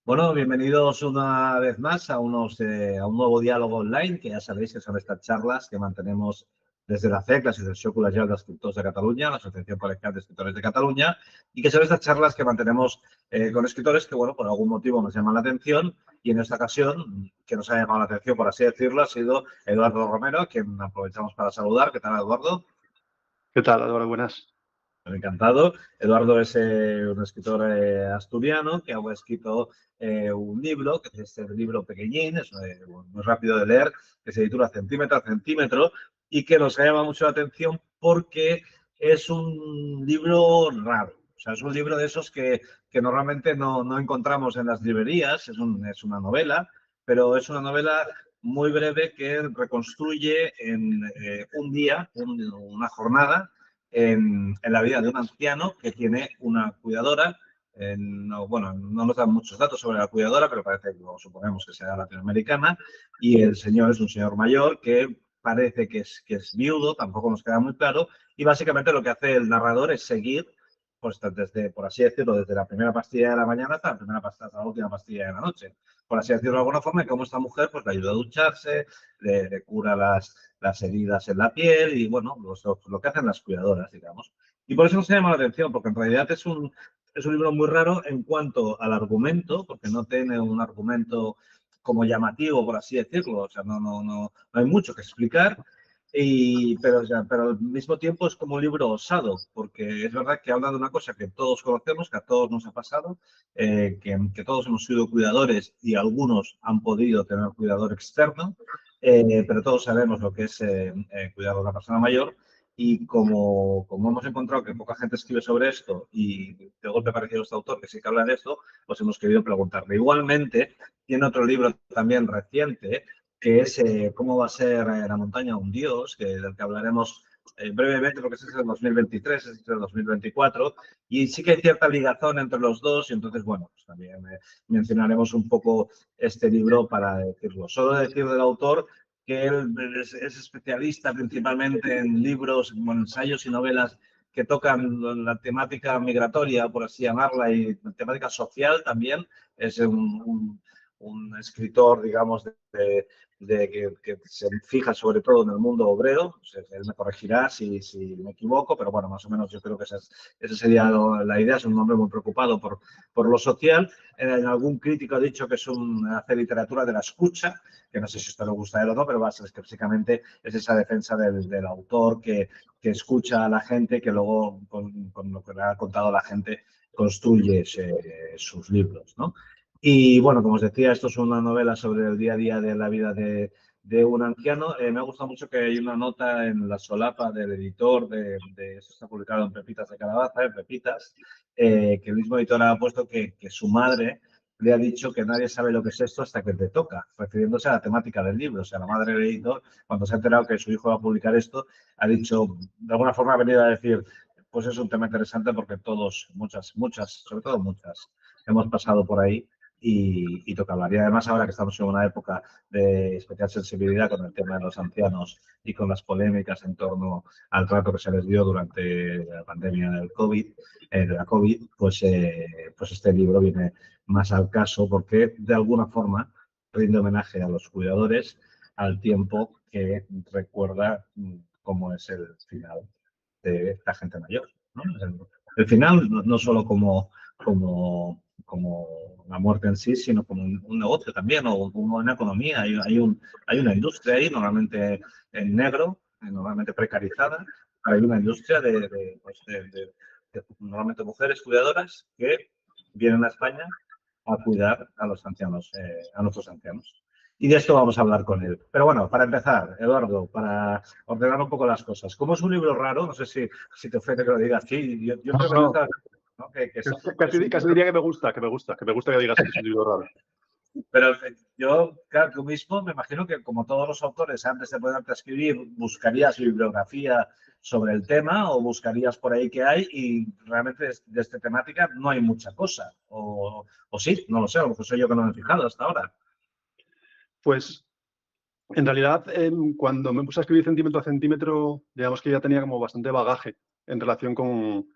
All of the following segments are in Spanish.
Bueno, bienvenidos una vez más a un nuevo diálogo online, que ya sabéis que son estas charlas que mantenemos desde la CEC, la Asociación Col·legial d'Escriptors de Cataluña, la Asociación Colegial de Escritores de Cataluña, y que son estas charlas que mantenemos con escritores que, bueno, por algún motivo nos llaman la atención, y en esta ocasión, que nos ha llamado la atención, por así decirlo, ha sido Eduardo Romero, quien aprovechamos para saludar. ¿Qué tal, Eduardo? ¿Qué tal, Álvaro? Buenas. Encantado. Eduardo es un escritor asturiano que ha escrito un libro, que es este libro pequeñín, es muy rápido de leer, que se titula Centímetro a Centímetro y que nos llama mucho la atención porque es un libro raro. O sea, es un libro de esos que normalmente no encontramos en las librerías, es una novela, pero es una novela muy breve que reconstruye en un día, una jornada, en la vida de un anciano que tiene una cuidadora. Bueno, no nos dan muchos datos sobre la cuidadora, pero parece que suponemos que sea latinoamericana. Y el señor es un señor mayor que parece que es viudo, tampoco nos queda muy claro. Y básicamente lo que hace el narrador es seguir, pues desde, por así decirlo, desde la primera pastilla de la mañana hasta hasta la última pastilla de la noche. Por así decirlo de alguna forma, y cómo esta mujer pues le ayuda a ducharse, le cura las heridas en la piel y, bueno, lo que hacen las cuidadoras, digamos. Y por eso nos llama la atención, porque en realidad es un libro muy raro en cuanto al argumento, porque no tiene un argumento como llamativo, por así decirlo. O sea, no hay mucho que explicar. Pero al mismo tiempo es como un libro osado, porque es verdad que habla de una cosa que todos conocemos, que a todos nos ha pasado, que todos hemos sido cuidadores y algunos han podido tener cuidador externo, pero todos sabemos lo que es cuidar a una persona mayor. Y como hemos encontrado que poca gente escribe sobre esto y de golpe ha aparecido este autor que sí que habla de esto, pues hemos querido preguntarle. Igualmente, tiene otro libro también reciente, que es Cómo va a ser la montaña un dios, del que hablaremos brevemente, porque ese es el 2023, ese es el 2024, y sí que hay cierta ligazón entre los dos, y entonces, bueno, pues también mencionaremos un poco este libro para decirlo. Solo decir del autor que él es especialista principalmente en libros, en ensayos y novelas que tocan la temática migratoria, por así llamarla, y la temática social también. Es un escritor, digamos, que se fija sobre todo en el mundo obrero. Él me corregirá si me equivoco, pero bueno, más o menos yo creo que esa sería la idea. Es un hombre muy preocupado por lo social. En algún crítico ha dicho que hace literatura de la escucha, que no sé si esto le gusta a él o no, pero es que básicamente es esa defensa del autor que escucha a la gente, que luego con lo que le ha contado la gente construye sus libros, ¿no? Y bueno, como os decía, esto es una novela sobre el día a día de la vida de un anciano. Me ha gustado mucho que hay una nota en la solapa del editor, esto está publicado en Pepitas de Calabaza, en Pepitas, que el mismo editor ha puesto que su madre le ha dicho que nadie sabe lo que es esto hasta que te toca, refiriéndose a la temática del libro. O sea, la madre del editor, cuando se ha enterado que su hijo va a publicar esto, ha dicho, de alguna forma ha venido a decir, pues es un tema interesante porque todos, muchas, sobre todo muchas, hemos pasado por ahí. Y toca hablar. Y además, ahora que estamos en una época de especial sensibilidad con el tema de los ancianos y con las polémicas en torno al trato que se les dio durante la pandemia del COVID, de la COVID, pues este libro viene más al caso porque de alguna forma rinde homenaje a los cuidadores al tiempo que recuerda cómo es el final de la gente mayor, ¿no? El final, no solo como la muerte en sí, sino como un negocio también o como una economía. Hay una industria ahí, normalmente en negro, normalmente precarizada, pero hay una industria de normalmente mujeres cuidadoras que vienen a España a cuidar a los ancianos, a nuestros ancianos. Y de esto vamos a hablar con él. Pero bueno, para empezar, Eduardo, para ordenar un poco las cosas. Como es un libro raro, no sé si te ofrece que lo diga así, yo creo que no está... ¿no? Casi diría que me gusta que digas que es un libro raro. Pero yo, claro, tú mismo me imagino que como todos los autores, antes de ponerte a escribir, buscarías bibliografía sobre el tema o buscarías por ahí qué hay y realmente de esta temática no hay mucha cosa. O sí, no lo sé, a lo mejor soy yo que no me he fijado hasta ahora. Pues, en realidad, cuando me puse a escribir centímetro a centímetro, digamos que ya tenía como bastante bagaje en relación con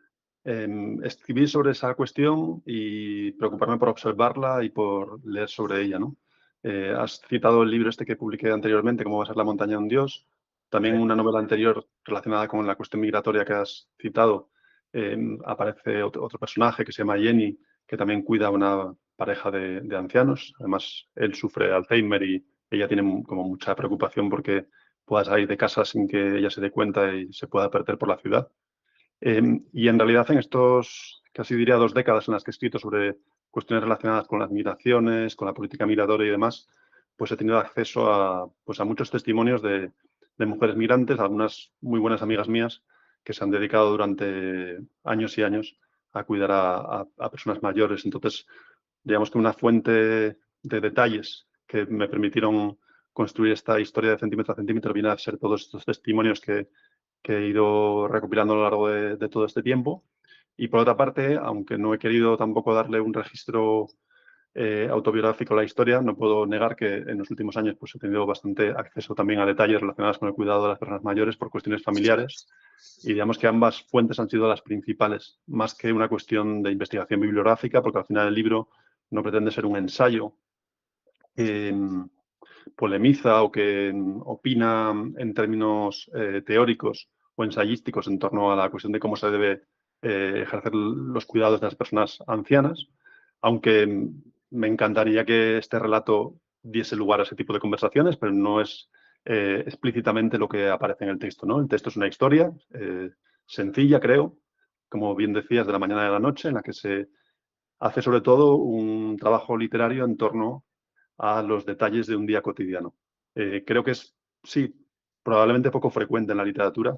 escribir sobre esa cuestión y preocuparme por observarla y por leer sobre ella, ¿no? Has citado el libro este que publiqué anteriormente, Cómo va a ser la montaña de un dios. También una novela anterior relacionada con la cuestión migratoria que has citado, aparece otro personaje que se llama Jenny, que también cuida a una pareja de ancianos. Además, él sufre Alzheimer y ella tiene como mucha preocupación porque pueda salir de casa sin que ella se dé cuenta y se pueda perder por la ciudad. Y en realidad en estos, casi diría 2 décadas en las que he escrito sobre cuestiones relacionadas con las migraciones, con la política migratoria y demás, pues he tenido acceso pues a muchos testimonios de mujeres migrantes, algunas muy buenas amigas mías que se han dedicado durante años y años a cuidar a personas mayores. Entonces, digamos que una fuente de detalles que me permitieron construir esta historia de centímetro a centímetro viene a ser todos estos testimonios que he ido recopilando a lo largo de todo este tiempo. Y por otra parte, aunque no he querido tampoco darle un registro autobiográfico a la historia, no puedo negar que en los últimos años pues, he tenido bastante acceso también a detalles relacionados con el cuidado de las personas mayores por cuestiones familiares. Y digamos que ambas fuentes han sido las principales, más que una cuestión de investigación bibliográfica, porque al final el libro no pretende ser un ensayo que polemiza o que opina en términos teóricos o ensayísticos en torno a la cuestión de cómo se debe ejercer los cuidados de las personas ancianas, aunque me encantaría que este relato diese lugar a ese tipo de conversaciones, pero no es explícitamente lo que aparece en el texto, ¿no? El texto es una historia sencilla, creo, como bien decías, de la mañana a la noche, en la que se hace sobre todo un trabajo literario en torno a los detalles de un día cotidiano. Creo que es, sí, probablemente poco frecuente en la literatura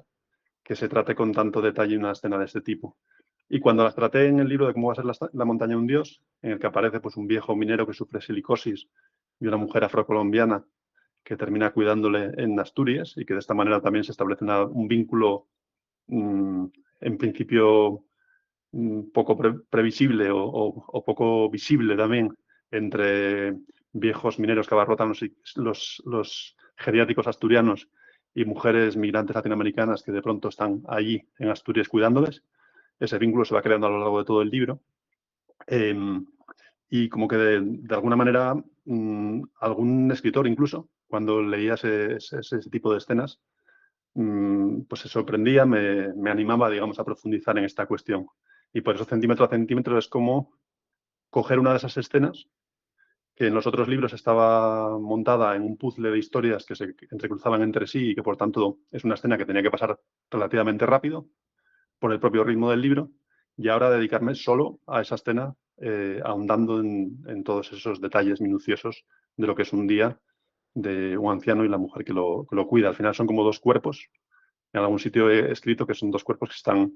que se trate con tanto detalle una escena de este tipo. Y cuando las traté en el libro de Cómo va a ser la montaña de un dios, en el que aparece pues, un viejo minero que sufre silicosis y una mujer afrocolombiana que termina cuidándole en Asturias y que de esta manera también se establece un vínculo en principio poco previsible o poco visible también entre viejos mineros que abarrotan los geriátricos asturianos y mujeres migrantes latinoamericanas que de pronto están allí en Asturias cuidándoles. Ese vínculo se va creando a lo largo de todo el libro. Y como que de alguna manera algún escritor incluso, cuando leía ese tipo de escenas, pues se sorprendía, me animaba, digamos, a profundizar en esta cuestión. Y por eso centímetro a centímetro es como coger una de esas escenas que en los otros libros estaba montada en un puzzle de historias que se entrecruzaban entre sí y que por tanto es una escena que tenía que pasar relativamente rápido por el propio ritmo del libro, y ahora dedicarme solo a esa escena, ahondando en todos esos detalles minuciosos de lo que es un día de un anciano y la mujer que lo cuida. Al final son como 2 cuerpos. En algún sitio he escrito que son 2 cuerpos que están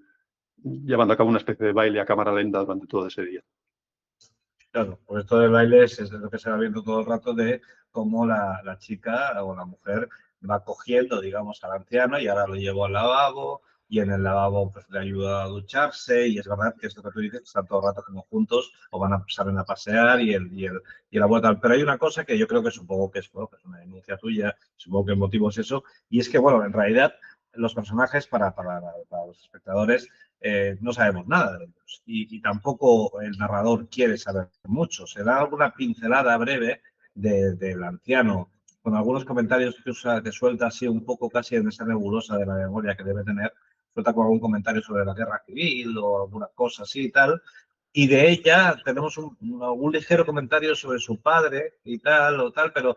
llevando a cabo una especie de baile a cámara lenta durante todo ese día. Claro, pues esto del baile es lo que se va viendo todo el rato de cómo la chica o la mujer va cogiendo, digamos, al anciano y ahora lo llevo al lavabo y en el lavabo pues le ayuda a ducharse y es verdad que esto que tú dices, que están todo el rato como juntos o salen a pasear y la vuelta. Pero hay una cosa que yo creo que supongo que es, bueno, que es una denuncia tuya, supongo que el motivo es eso, y es que, bueno, en realidad los personajes para los espectadores no sabemos nada de ellos y tampoco el narrador quiere saber mucho. Se da alguna pincelada breve del anciano con algunos comentarios que suelta así un poco casi en esa nebulosa de la memoria que debe tener, suelta con algún comentario sobre la guerra civil o alguna cosa así y tal. Y de ella tenemos algún ligero comentario sobre su padre y tal o tal, pero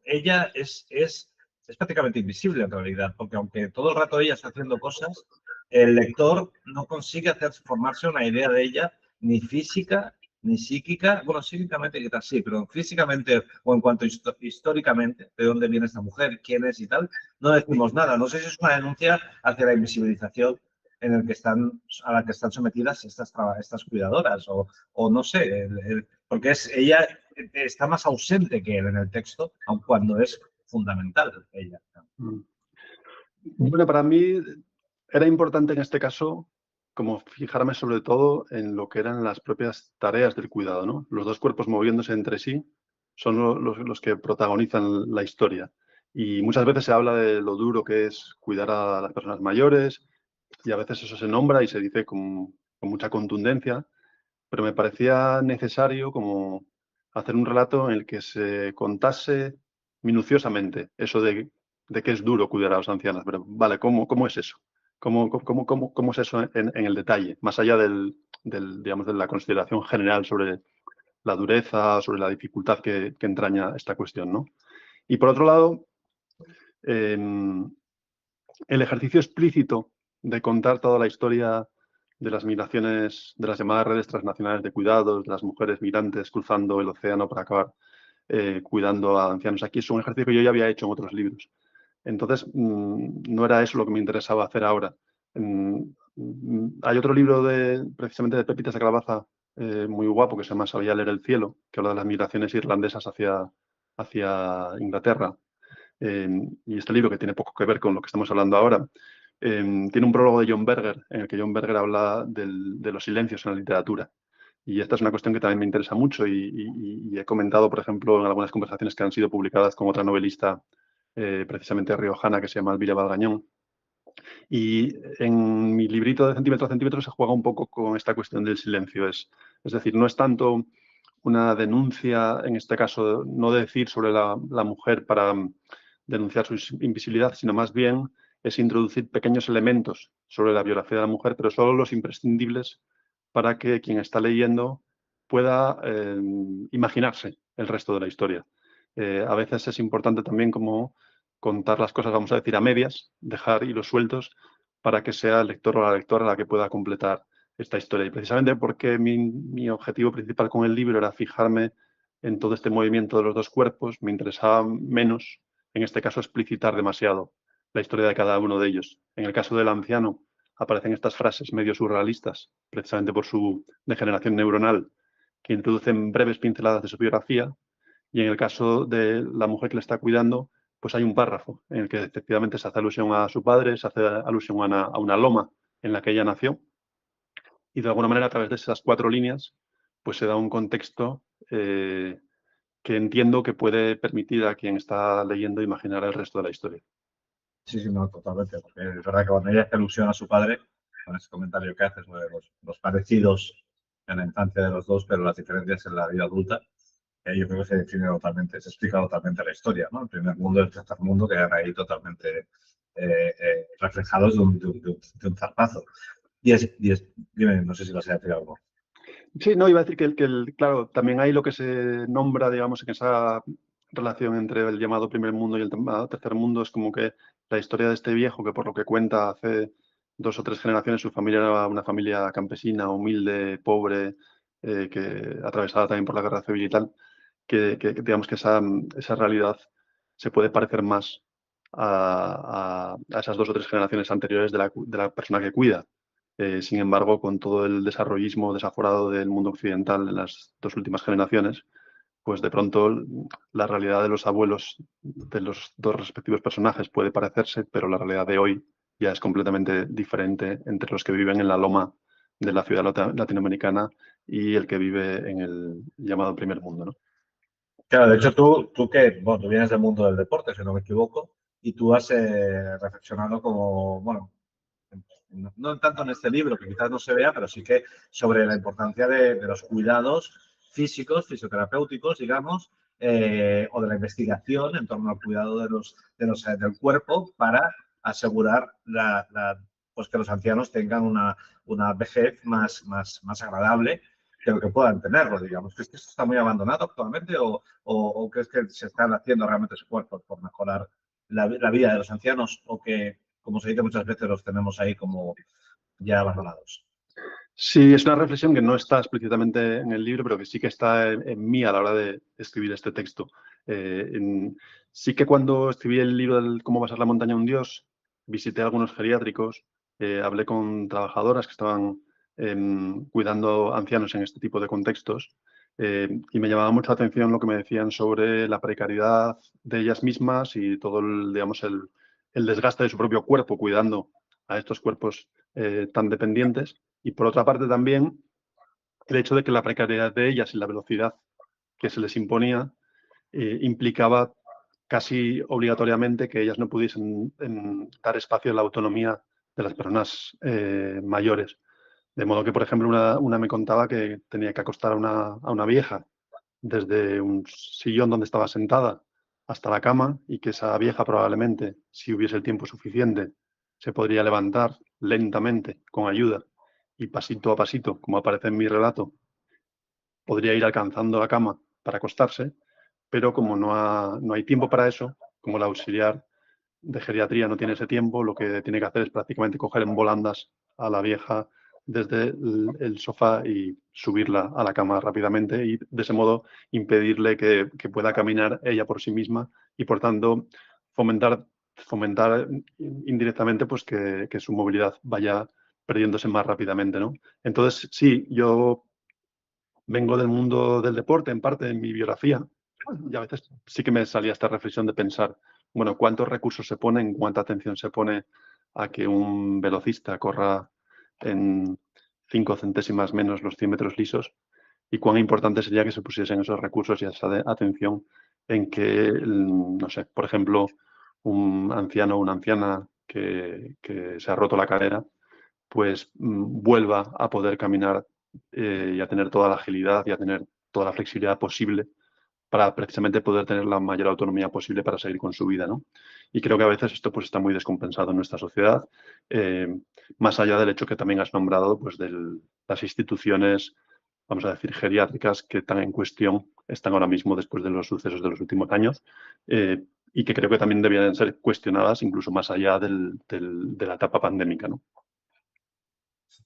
ella es prácticamente invisible en realidad, porque aunque todo el rato ella está haciendo cosas, el lector no consigue formarse una idea de ella ni física ni psíquica, bueno, psíquicamente quizás sí, pero físicamente o en cuanto históricamente, de dónde viene esta mujer, quién es y tal, no decimos nada. No sé si es una denuncia hacia la invisibilización en el que a la que están sometidas estas cuidadoras, o no sé, porque ella está más ausente que él en el texto, aun cuando es fundamental ella. Bueno, para mí era importante en este caso como fijarme sobre todo en lo que eran las propias tareas del cuidado, ¿no? Los 2 cuerpos moviéndose entre sí son los que protagonizan la historia. Y muchas veces se habla de lo duro que es cuidar a las personas mayores y a veces eso se nombra y se dice con mucha contundencia, pero me parecía necesario como hacer un relato en el que se contase minuciosamente eso de que es duro cuidar a los ancianos. Pero, vale, ¿cómo es eso? ¿Cómo es eso en el detalle? Más allá digamos, de la consideración general sobre la dureza, sobre la dificultad que entraña esta cuestión, ¿no? Y por otro lado, el ejercicio explícito de contar toda la historia de las migraciones, de las llamadas redes transnacionales de cuidados, de las mujeres migrantes cruzando el océano para acabar cuidando a ancianos aquí, es un ejercicio que yo ya había hecho en otros libros. Entonces, no era eso lo que me interesaba hacer ahora. Hay otro libro precisamente de Pepitas de Calabaza muy guapo que se llama Sabía leer el cielo, que habla de las migraciones irlandesas hacia Inglaterra. Y este libro, que tiene poco que ver con lo que estamos hablando ahora, tiene un prólogo de John Berger, en el que John Berger habla de los silencios en la literatura. Y esta es una cuestión que también me interesa mucho y he comentado, por ejemplo, en algunas conversaciones que han sido publicadas con otra novelista precisamente riojana que se llama Elvira Valgañón. Y en mi librito de Centímetro a Centímetro se juega un poco con esta cuestión del silencio. Es decir, no es tanto una denuncia, en este caso, no decir sobre la mujer para denunciar su invisibilidad, sino más bien es introducir pequeños elementos sobre la biografía de la mujer, pero solo los imprescindibles para que quien está leyendo pueda imaginarse el resto de la historia. A veces es importante también como contar las cosas, vamos a decir, a medias, dejar hilos sueltos para que sea el lector o la lectora la que pueda completar esta historia. Y precisamente porque mi objetivo principal con el libro era fijarme en todo este movimiento de los dos cuerpos, me interesaba menos, en este caso, explicitar demasiado la historia de cada uno de ellos. En el caso del anciano aparecen estas frases medio surrealistas, precisamente por su degeneración neuronal, que introducen breves pinceladas de su biografía, y en el caso de la mujer que le está cuidando, pues hay un párrafo en el que efectivamente se hace alusión a su padre, se hace alusión a una loma en la que ella nació, y de alguna manera a través de esas 4 líneas pues se da un contexto que entiendo que puede permitir a quien está leyendo imaginar el resto de la historia. Sí, sí, no, totalmente. Porque es verdad que cuando ella hace alusión a su padre, con ese comentario que haces, los parecidos en la infancia de los dos, pero las diferencias en la vida adulta, yo creo que se define totalmente, se explica totalmente la historia, ¿no? El primer mundo y el tercer mundo quedan ahí totalmente reflejados de un zarpazo. Dime, no sé si vas a decir algo. Sí, no, iba a decir claro, también hay lo que se nombra, digamos, en esa relación entre el llamado primer mundo y el llamado tercer mundo, es como que la historia de este viejo, que por lo que cuenta hace 2 o 3 generaciones, su familia era una familia campesina, humilde, pobre, que atravesada también por la guerra civil y tal, que digamos que esa realidad se puede parecer más a esas 2 o 3 generaciones anteriores de la persona que cuida. Sin embargo, con todo el desarrollismo desaforado del mundo occidental en las 2 últimas generaciones, pues de pronto la realidad de los abuelos de los 2 respectivos personajes puede parecerse, pero la realidad de hoy ya es completamente diferente entre los que viven en la loma de la ciudad latinoamericana y el que vive en el llamado primer mundo, ¿no? Claro, de hecho bueno, tú vienes del mundo del deporte, si no me equivoco, y tú has reflexionado como, bueno, no tanto en este libro, que quizás no se vea, pero sí que sobre la importancia de los cuidados físicos, fisioterapéuticos, digamos, o de la investigación en torno al cuidado del cuerpo para asegurar pues que los ancianos tengan una vejez más agradable que lo que puedan tenerlo, digamos. ¿Crees que esto está muy abandonado actualmente o crees que se están haciendo realmente esfuerzos por mejorar la vida de los ancianos o que, como se dice muchas veces, los tenemos ahí como ya abandonados? Sí, es una reflexión que no está explícitamente en el libro, pero que sí que está en mí a la hora de escribir este texto. Sí que cuando escribí el libro del Cómo basar la montaña a un dios, visité algunos geriátricos, hablé con trabajadoras que estaban cuidando ancianos en este tipo de contextos, y me llamaba mucho la atención lo que me decían sobre la precariedad de ellas mismas y todo digamos, el desgaste de su propio cuerpo cuidando a estos cuerpos tan dependientes. Y por otra parte también el hecho de que la precariedad de ellas y la velocidad que se les imponía implicaba casi obligatoriamente que ellas no pudiesen dar espacio a la autonomía de las personas mayores. De modo que, por ejemplo, una me contaba que tenía que acostar a una vieja desde un sillón donde estaba sentada hasta la cama y que esa vieja probablemente, si hubiese el tiempo suficiente, se podría levantar lentamente, con ayuda, y pasito a pasito, como aparece en mi relato, podría ir alcanzando la cama para acostarse, pero como no hay tiempo para eso, como la auxiliar de geriatría no tiene ese tiempo, lo que tiene que hacer es prácticamente coger en volandas a la vieja desde el sofá y subirla a la cama rápidamente y de ese modo impedirle que pueda caminar ella por sí misma y por tanto fomentar indirectamente pues que su movilidad vaya perdiéndose más rápidamente, ¿no? Entonces, sí, yo vengo del mundo del deporte, en parte en mi biografía, y a veces sí que me salía esta reflexión de pensar, bueno, ¿cuántos recursos se ponen, cuánta atención se pone a que un velocista corra en 5 centésimas menos los 100 metros lisos? Y cuán importante sería que se pusiesen esos recursos y esa atención en que, no sé, por ejemplo, un anciano o una anciana que se ha roto la cadera, pues vuelva a poder caminar y a tener toda la agilidad y a tener toda la flexibilidad posible para precisamente poder tener la mayor autonomía posible para seguir con su vida, ¿no? Y creo que a veces esto pues está muy descompensado en nuestra sociedad, eh, más allá del hecho que también has nombrado, pues de las instituciones, vamos a decir, geriátricas que están en cuestión, están ahora mismo después de los sucesos de los últimos años, y que creo que también debían ser cuestionadas incluso más allá de la etapa pandémica, ¿no?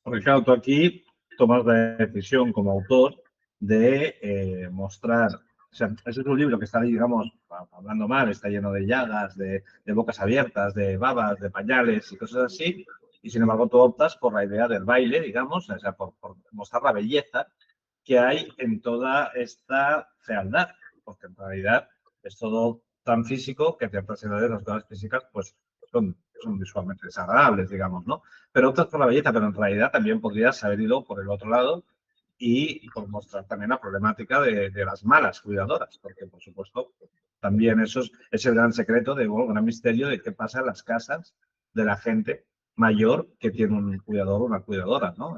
Porque claro, tú aquí tomas la decisión como autor de mostrar, o sea, ese es un libro que está, digamos, hablando mal, está lleno de llagas, de bocas abiertas, de babas, de pañales y cosas así, y sin embargo tú optas por la idea del baile, digamos, o sea, por mostrar la belleza que hay en toda esta fealdad, porque en realidad es todo tan físico que ciertas edades las cosas físicas pues son visualmente desagradables, digamos, ¿no? Pero optas por la belleza, pero en realidad también podrías haber ido por el otro lado y por mostrar también la problemática de las malas cuidadoras, porque por supuesto también eso es el gran secreto, bueno, el gran misterio de qué pasa en las casas de la gente mayor que tiene un cuidador o una cuidadora, ¿no?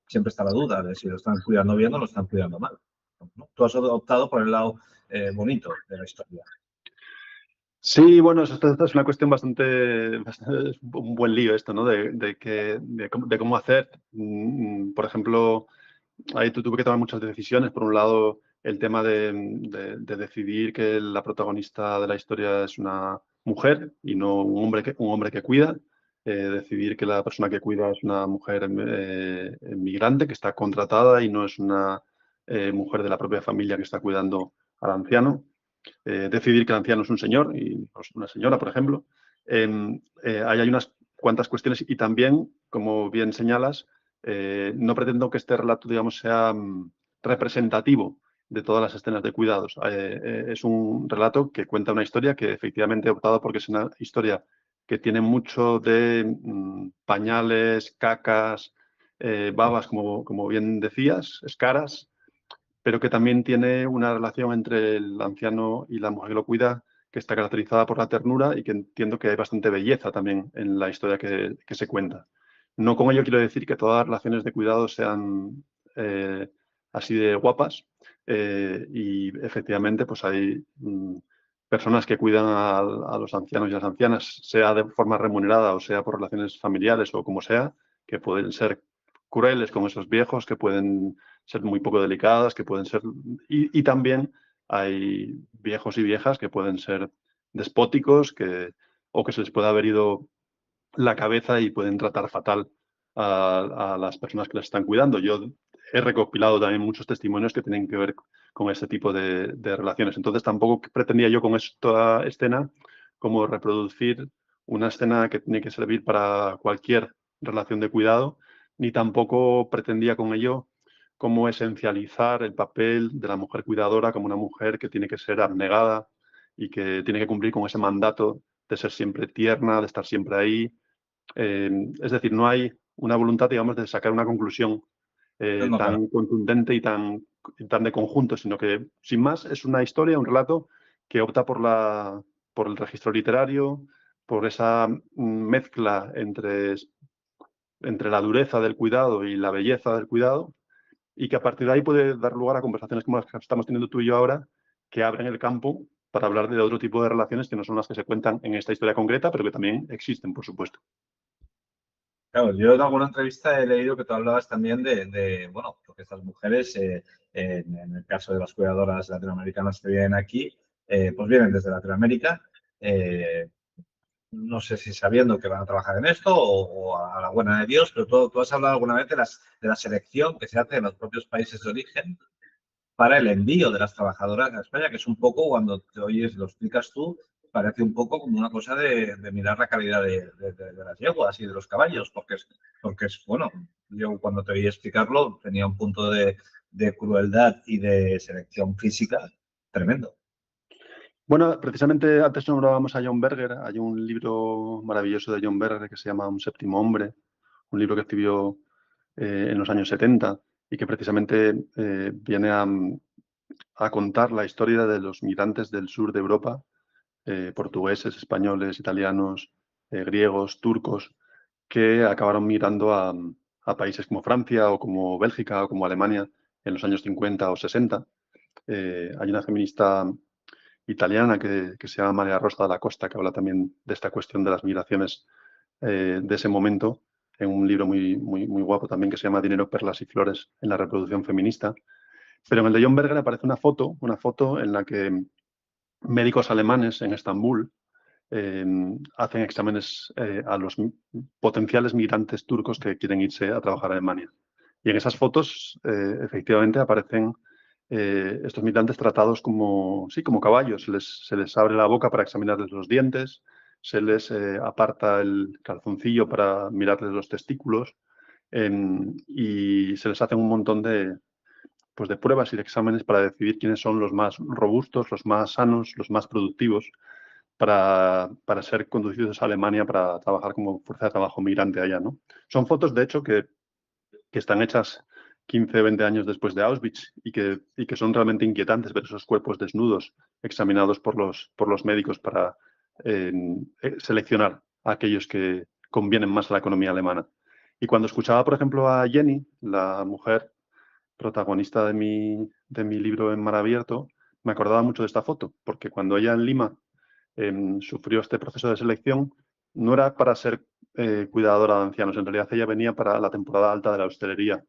Siempre está la duda de si lo están cuidando bien o lo están cuidando mal, ¿no? Tú has optado por el lado bonito de la historia. Sí, bueno, esta es una cuestión bastante, es un buen lío esto, ¿no? De cómo hacer. Por ejemplo, ahí tuve que tomar muchas decisiones. Por un lado, el tema de decidir que la protagonista de la historia es una mujer y no un hombre que cuida. Decidir que la persona que cuida es una mujer migrante que está contratada y no es una mujer de la propia familia que está cuidando al anciano. Decidir que el anciano es un señor y no es una señora, por ejemplo. Ahí hay unas cuantas cuestiones y también, como bien señalas, no pretendo que este relato, digamos, sea representativo de todas las escenas de cuidados. Es un relato que cuenta una historia que efectivamente he optado porque es una historia que tiene mucho de pañales, cacas, babas, como bien decías, escaras, pero que también tiene una relación entre el anciano y la mujer que lo cuida que está caracterizada por la ternura y que entiendo que hay bastante belleza también en la historia que se cuenta. No con ello quiero decir que todas las relaciones de cuidado sean así de guapas y efectivamente pues hay personas que cuidan a los ancianos y a las ancianas, sea de forma remunerada o sea por relaciones familiares o como sea, que pueden ser crueles con esos viejos, que pueden ser muy poco delicadas, que pueden ser... Y también hay viejos y viejas que pueden ser despóticos o que se les puede haber ido la cabeza y pueden tratar fatal a las personas que les están cuidando. Yo he recopilado también muchos testimonios que tienen que ver con este tipo de relaciones. Entonces tampoco pretendía yo con esta escena como reproducir una escena que tiene que servir para cualquier relación de cuidado, ni tampoco pretendía con ello como esencializar el papel de la mujer cuidadora como una mujer que tiene que ser abnegada y que tiene que cumplir con ese mandato de ser siempre tierna, de estar siempre ahí. Es decir, no hay una voluntad, digamos, de sacar una conclusión No, claro. tan contundente y tan de conjunto, sino que, sin más, es una historia, un relato que opta por el registro literario, por esa mezcla entre entre la dureza del cuidado y la belleza del cuidado, y que a partir de ahí puede dar lugar a conversaciones como las que estamos teniendo tú y yo ahora, que abren el campo para hablar de otro tipo de relaciones que no son las que se cuentan en esta historia concreta, pero que también existen, por supuesto. Claro, yo en alguna entrevista he leído que tú hablabas también bueno, porque estas mujeres, en el caso de las cuidadoras latinoamericanas que vienen aquí, pues vienen desde Latinoamérica, eh, no sé si sabiendo que van a trabajar en esto o a la buena de Dios, pero tú has hablado alguna vez de la selección que se hace en los propios países de origen para el envío de las trabajadoras a España, que es un poco, cuando te oyes, lo explicas tú, parece un poco como una cosa de mirar la calidad de las yeguas y de los caballos, porque es, bueno, yo cuando te oí explicarlo tenía un punto de crueldad y de selección física tremendo. Bueno, precisamente antes nombrábamos a John Berger. Hay un libro maravilloso de John Berger que se llama Un séptimo hombre, un libro que escribió en los años 70 y que precisamente viene a contar la historia de los migrantes del sur de Europa, portugueses, españoles, italianos, griegos, turcos, que acabaron migrando a países como Francia o como Bélgica o como Alemania en los años 50 o 60. Hay una feminista italiana que se llama María Rosa da Costa, que habla también de esta cuestión de las migraciones de ese momento, en un libro muy guapo también que se llama Dinero, perlas y flores en la reproducción feminista. Pero en el de John Berger aparece una foto en la que médicos alemanes en Estambul hacen exámenes a los potenciales migrantes turcos que quieren irse a trabajar a Alemania. Y en esas fotos, efectivamente, aparecen estos migrantes tratados como, sí, como caballos. Se les abre la boca para examinarles los dientes, se les aparta el calzoncillo para mirarles los testículos y se les hacen un montón pues de pruebas y de exámenes para decidir quiénes son los más robustos, los más sanos, los más productivos para ser conducidos a Alemania para trabajar como fuerza de trabajo migrante allá, ¿no? Son fotos, de hecho, que están hechas 15, 20 años después de Auschwitz y que son realmente inquietantes ver esos cuerpos desnudos examinados por los médicos para seleccionar a aquellos que convienen más a la economía alemana. Y cuando escuchaba, por ejemplo, a Jenny, la mujer protagonista de mi libro En Mar Abierto, me acordaba mucho de esta foto, porque cuando ella en Lima sufrió este proceso de selección, no era para ser cuidadora de ancianos, en realidad ella venía para la temporada alta de la hostelería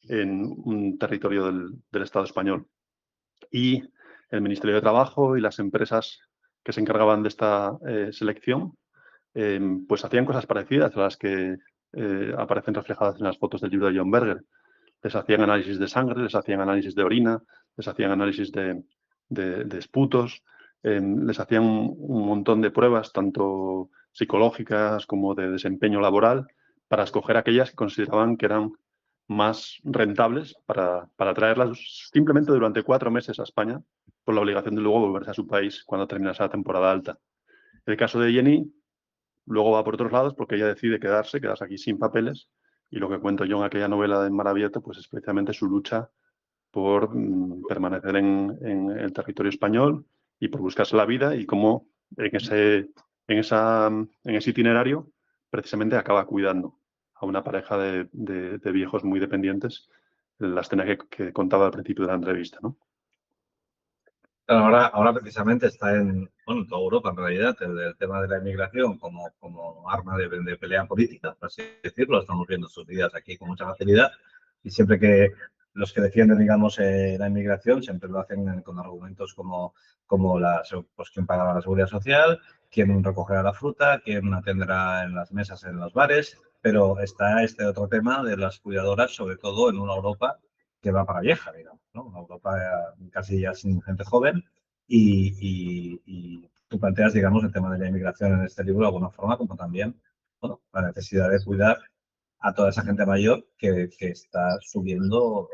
en un territorio del Estado español. Y el Ministerio de Trabajo y las empresas que se encargaban de esta selección, pues hacían cosas parecidas a las que aparecen reflejadas en las fotos del libro de John Berger. Les hacían análisis de sangre, les hacían análisis de orina, les hacían análisis de esputos, les hacían un montón de pruebas, tanto psicológicas como de desempeño laboral, para escoger aquellas que consideraban que eran más rentables para traerlas simplemente durante 4 meses a España, con la obligación de luego volverse a su país cuando terminase la temporada alta. El caso de Jenny luego va por otros lados porque ella decide quedarse aquí sin papeles, y lo que cuento yo en aquella novela de Mar Abierto pues es precisamente su lucha por permanecer en el territorio español y por buscarse la vida, y cómo en ese itinerario precisamente acaba cuidando a una pareja de viejos muy dependientes, la escena que contaba al principio de la entrevista, ¿no? Ahora precisamente está bueno, en toda Europa en realidad el tema de la inmigración como arma de pelea política, por así decirlo. Estamos viendo estos días aquí con mucha facilidad y siempre que los que defienden, digamos, la inmigración siempre lo hacen con argumentos como pues, quién pagará la seguridad social, quién recogerá la fruta, quién atenderá en las mesas en los bares, pero está este otro tema de las cuidadoras, sobre todo en una Europa que va para vieja, digamos, ¿no? Una Europa casi ya sin gente joven y tú planteas, digamos, el tema de la inmigración en este libro de alguna forma, como también, bueno, la necesidad de cuidar a toda esa gente mayor que está subiendo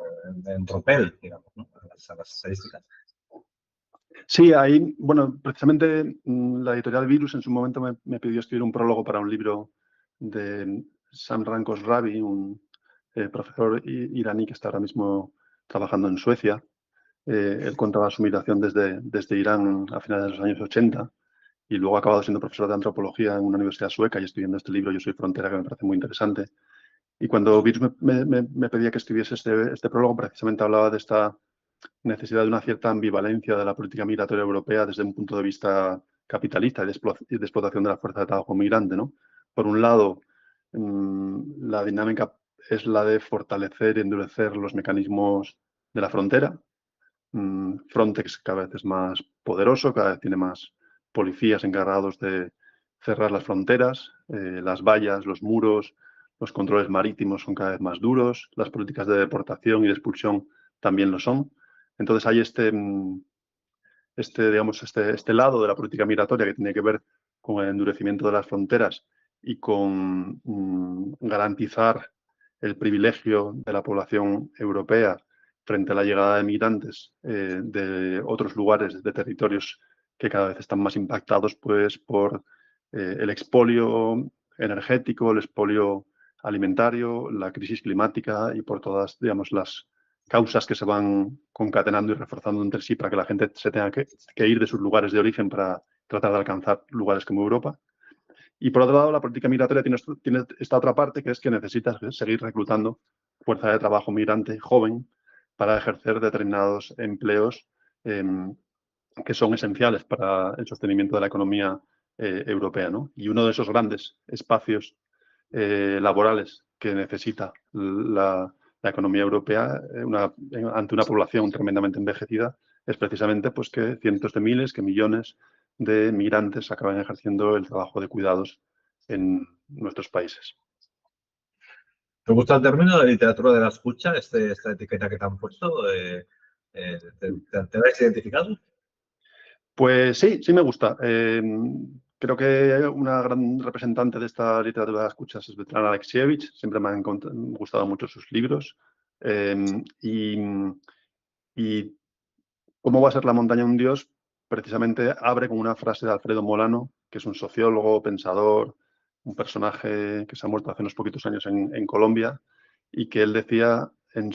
en tropel, digamos, ¿no? A las estadísticas. Sí, ahí, bueno, precisamente la editorial Virus en su momento me pidió escribir un prólogo para un libro de Sam Rankos Ravi, un profesor iraní que está ahora mismo trabajando en Suecia. Él contaba su migración desde Irán a finales de los años 80 y luego ha acabado siendo profesor de antropología en una universidad sueca y escribiendo este libro Yo soy frontera, que me parece muy interesante. Y cuando Birch me pedía que escribiese este prólogo, precisamente hablaba de esta necesidad de una cierta ambivalencia de la política migratoria europea desde un punto de vista capitalista y de explotación de la fuerza de trabajo migrante, ¿no? Por un lado, la dinámica es la de fortalecer y endurecer los mecanismos de la frontera. Frontex cada vez es más poderoso, cada vez tiene más policías encargados de cerrar las fronteras, las vallas, los muros, los controles marítimos son cada vez más duros, las políticas de deportación y de expulsión también lo son. Entonces hay este lado de la política migratoria que tiene que ver con el endurecimiento de las fronteras y con garantizar el privilegio de la población europea frente a la llegada de migrantes de otros lugares, de territorios que cada vez están más impactados pues, por el expolio energético, el expolio alimentario, la crisis climática y por todas, digamos, las causas que se van concatenando y reforzando entre sí para que la gente se tenga que ir de sus lugares de origen para tratar de alcanzar lugares como Europa. Y por otro lado, la política migratoria tiene esta otra parte, que es que necesitas seguir reclutando fuerza de trabajo migrante joven para ejercer determinados empleos que son esenciales para el sostenimiento de la economía europea, ¿no? Y uno de esos grandes espacios laborales que necesita la economía europea ante una población tremendamente envejecida es precisamente pues, que cientos de miles, que millones de migrantes acaban ejerciendo el trabajo de cuidados en nuestros países. ¿Te gusta el término de literatura de la escucha, esta etiqueta que te han puesto? ¿Te ves identificado? Pues sí, sí me gusta. Creo que una gran representante de esta literatura de la escucha es Svetlana Alexievich. Siempre me han gustado mucho sus libros. Y ¿Cómo va a ser la montaña un dios? Precisamente abre con una frase de Alfredo Molano, que es un sociólogo, pensador, un personaje que se ha muerto hace unos poquitos años en Colombia, y que él decía el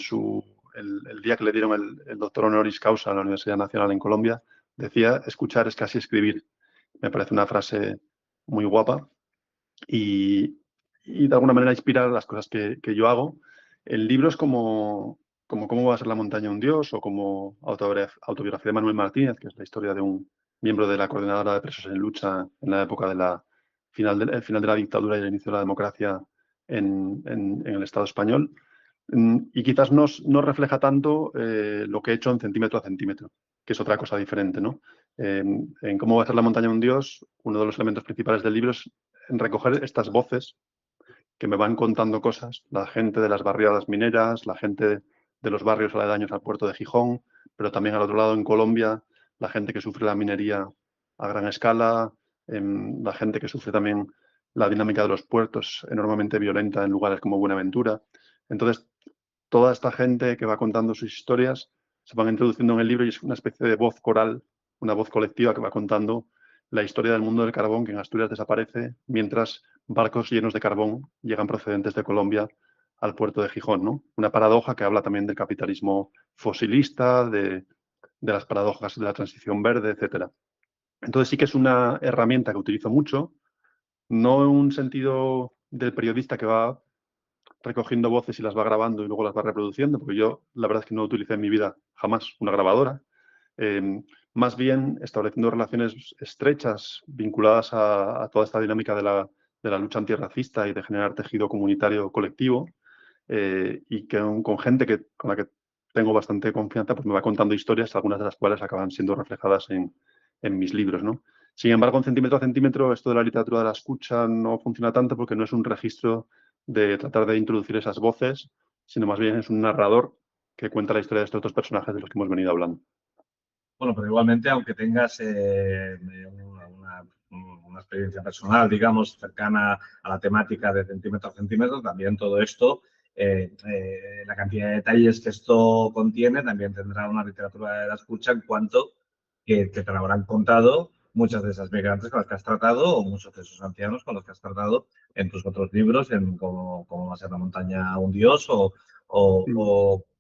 día que le dieron el doctor honoris causa a la Universidad Nacional en Colombia, decía, escuchar es casi escribir. Me parece una frase muy guapa y de alguna manera inspira las cosas que yo hago. El libro es como cómo va a ser la montaña un dios o como autobiografía de Manuel Martínez, que es la historia de un miembro de la coordinadora de presos en lucha en la época del final de la dictadura y el inicio de la democracia en el Estado español. Y quizás no refleja tanto lo que he hecho en centímetro a centímetro, que es otra cosa diferente, ¿no? En cómo va a ser la montaña un dios, uno de los elementos principales del libro es en recoger estas voces que me van contando cosas, la gente de las barriadas mineras, la gente de los barrios aledaños al puerto de Gijón, pero también al otro lado en Colombia, la gente que sufre la minería a gran escala, la gente que sufre también la dinámica de los puertos enormemente violenta en lugares como Buenaventura. Entonces, toda esta gente que va contando sus historias se van introduciendo en el libro y es una especie de voz coral, una voz colectiva que va contando la historia del mundo del carbón que en Asturias desaparece mientras barcos llenos de carbón llegan procedentes de Colombia al puerto de Gijón, ¿no? Una paradoja que habla también del capitalismo fosilista, de las paradojas de la transición verde, etc. Entonces sí que es una herramienta que utilizo mucho, no en un sentido del periodista que va recogiendo voces y las va grabando y luego las va reproduciendo, porque yo la verdad es que no utilicé en mi vida jamás una grabadora. Más bien estableciendo relaciones estrechas vinculadas a toda esta dinámica de la lucha antirracista y de generar tejido comunitario colectivo y que con gente con la que tengo bastante confianza, pues me va contando historias, algunas de las cuales acaban siendo reflejadas en mis libros, ¿no? Sin embargo, en centímetro a centímetro, esto de la literatura de la escucha no funciona tanto porque no es un registro de tratar de introducir esas voces, sino más bien es un narrador que cuenta la historia de estos otros personajes de los que hemos venido hablando. Bueno, pero igualmente, aunque tengas una experiencia personal, digamos, cercana a la temática de centímetro a centímetro, también todo esto, la cantidad de detalles que esto contiene, también tendrá una literatura de la escucha en cuanto que te lo habrán contado muchas de esas migrantes con las que has tratado o muchos de esos ancianos con los que has tratado en tus otros libros, en cómo va a ser la montaña un dios o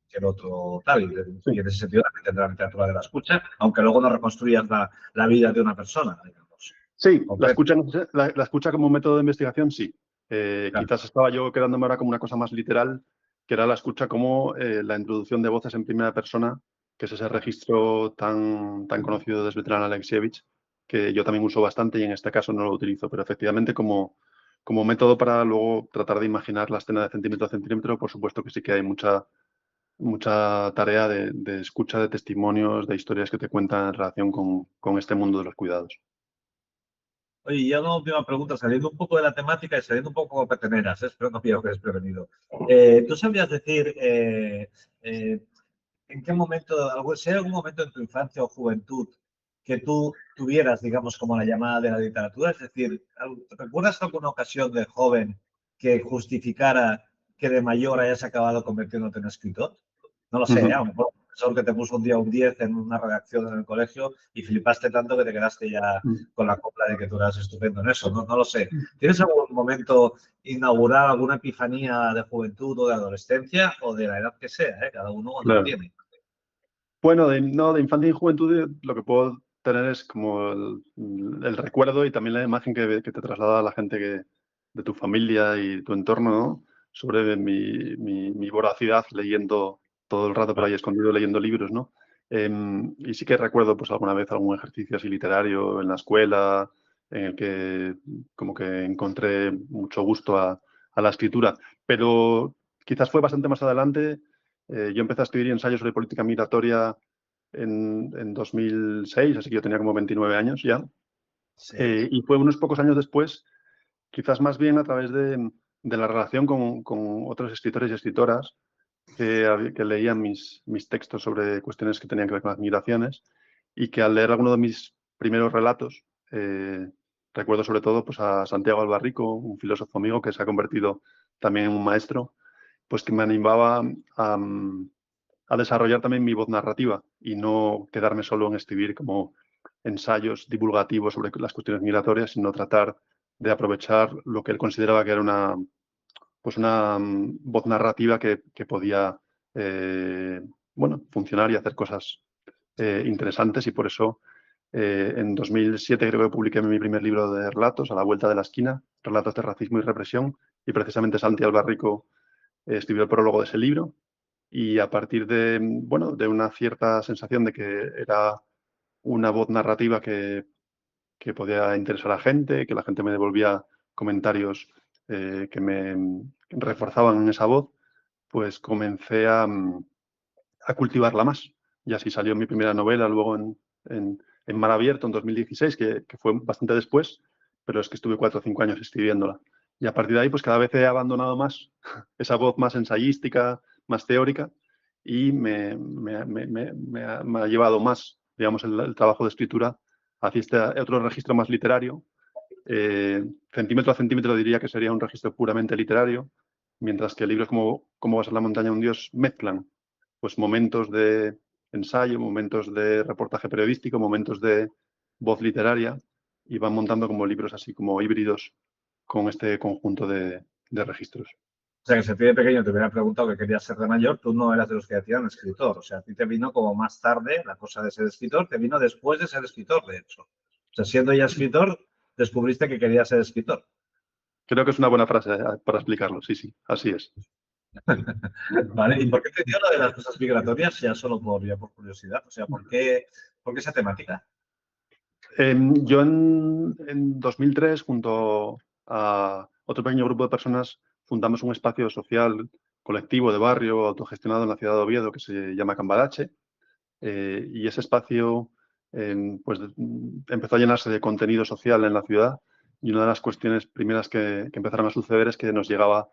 el otro tal. Y en ese sentido también tendrá literatura de la escucha, aunque luego no reconstruyas la vida de una persona, digamos. Sí, la escucha como método de investigación, sí. Claro. Quizás estaba yo quedándome ahora como una cosa más literal, que era la escucha como la introducción de voces en primera persona, que es ese registro tan conocido de Svetlana Alexievich, que yo también uso bastante y en este caso no lo utilizo, pero efectivamente como método para luego tratar de imaginar la escena de centímetro a centímetro, por supuesto que sí que hay mucha tarea de escucha de testimonios, de historias que te cuentan en relación con este mundo de los cuidados. Oye, y ya una última pregunta, saliendo un poco de la temática y saliendo un poco como peteneras, espero no pillo que desprevenido. ¿Tú sabrías decir en qué momento, si hay algún momento en tu infancia o juventud que tú tuvieras, digamos, como la llamada de la literatura? Es decir, ¿recuerdas alguna ocasión de joven que justificara que de mayor hayas acabado convirtiéndote en escritor? No lo sé, ¿eh? A lo mejor un profesor que te puso un día un 10 en una redacción en el colegio y flipaste tanto que te quedaste ya con la copla de que tú eras estupendo en eso, no lo sé. ¿Tienes algún momento inaugural, alguna epifanía de juventud o de adolescencia o de la edad que sea, ¿eh? Cada uno lo Claro. tiene. Bueno, de infancia y juventud lo que puedo tener es como el recuerdo y también la imagen que te traslada la gente de tu familia y tu entorno, ¿no? Sobre mi voracidad leyendo todo el rato por ahí escondido leyendo libros, ¿no? Y sí que recuerdo pues alguna vez algún ejercicio así literario en la escuela en el que como que encontré mucho gusto a la escritura, pero quizás fue bastante más adelante. Yo empecé a escribir ensayos sobre política migratoria en 2006, así que yo tenía como 29 años ya. Sí. Y fue unos pocos años después, quizás más bien a través de la relación con otros escritores y escritoras que leían mis textos sobre cuestiones que tenían que ver con las migraciones y que al leer alguno de mis primeros relatos, recuerdo sobre todo pues, a Santiago Albarrico, un filósofo amigo que se ha convertido también en un maestro, pues que me animaba a desarrollar también mi voz narrativa y no quedarme solo en escribir como ensayos divulgativos sobre las cuestiones migratorias, sino tratar de aprovechar lo que él consideraba que era una voz narrativa que podía funcionar y hacer cosas interesantes. Y por eso en 2007 creo que publiqué mi primer libro de relatos, A la vuelta de la esquina, Relatos de racismo y represión, y precisamente Santi Albarrico escribió el prólogo de ese libro. Y a partir de una cierta sensación de que era una voz narrativa que podía interesar a gente, que la gente me devolvía comentarios que me reforzaban en esa voz, pues comencé a cultivarla más. Y así salió mi primera novela luego en Mar Abierto en 2016, que fue bastante después, pero es que estuve 4 o 5 años escribiéndola. Y a partir de ahí, pues cada vez he abandonado más esa voz más ensayística, más teórica, y me ha llevado más, digamos, el trabajo de escritura hacia este otro registro más literario. Centímetro a centímetro diría que sería un registro puramente literario, mientras que libros como Cómo va a ser la montaña de un dios mezclan pues momentos de ensayo, momentos de reportaje periodístico, momentos de voz literaria y van montando como libros así como híbridos con este conjunto de registros. O sea, que si a ti de pequeño te hubiera preguntado qué querías ser de mayor, tú no eras de los que decían escritor. O sea, a ti te vino como más tarde la cosa de ser escritor, te vino después de ser escritor, de hecho. O sea, siendo ya escritor, descubriste que querías ser escritor. Creo que es una buena frase para explicarlo, sí, sí, así es. ¿Vale? ¿Y por qué te dio lo de las cosas migratorias? Ya por curiosidad. O sea, por qué esa temática? Yo en 2003, junto a otro pequeño grupo de personas, fundamos un espacio social colectivo de barrio autogestionado en la ciudad de Oviedo que se llama Cambalache. Y ese espacio pues, empezó a llenarse de contenido social en la ciudad y una de las cuestiones primeras que empezaron a suceder es que nos llegaba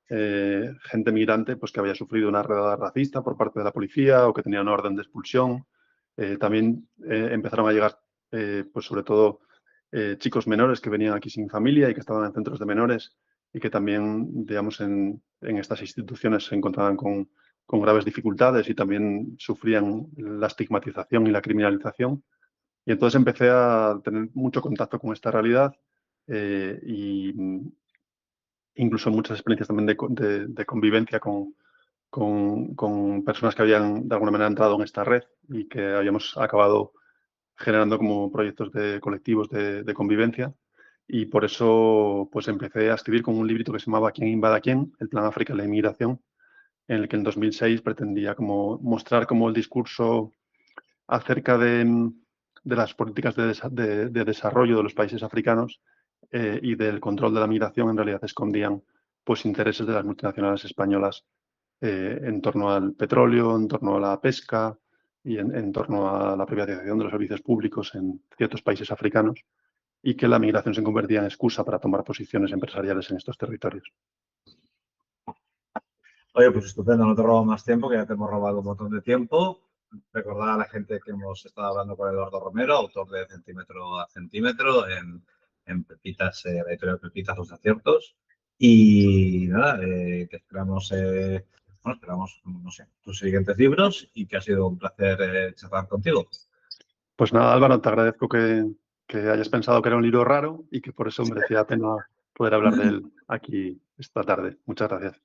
gente migrante pues, que había sufrido una redada racista por parte de la policía o que tenía una orden de expulsión. También empezaron a llegar, pues sobre todo, chicos menores que venían aquí sin familia y que estaban en centros de menores y que también, digamos, en estas instituciones se encontraban con graves dificultades y también sufrían la estigmatización y la criminalización. Y entonces empecé a tener mucho contacto con esta realidad y incluso muchas experiencias también de convivencia con personas que habían de alguna manera entrado en esta red y que habíamos acabado generando como proyectos de colectivos de convivencia. y por eso pues empecé a escribir con un librito que se llamaba ¿Quién invade a quién? El Plan África y la Inmigración, en el que en 2006 pretendía como mostrar cómo el discurso acerca de las políticas de desarrollo de los países africanos y del control de la migración en realidad escondían pues intereses de las multinacionales españolas en torno al petróleo, en torno a la pesca y en torno a la privatización de los servicios públicos en ciertos países africanos, y que la migración se convertía en excusa para tomar posiciones empresariales en estos territorios. Oye, pues estupendo, no te robo más tiempo, que ya te hemos robado un montón de tiempo. Recordar a la gente que hemos estado hablando con Eduardo Romero, autor de Centímetro a Centímetro, en Pepitas, la editorial Pepitas, los aciertos. Y nada, que esperamos, bueno, esperamos, no sé, tus siguientes libros, y que ha sido un placer charlar contigo. Pues nada, Álvaro, te agradezco que hayas pensado que era un libro raro y que por eso merecía la pena poder hablar de él aquí esta tarde. Muchas gracias.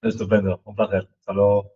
Estupendo, un placer. Hasta luego.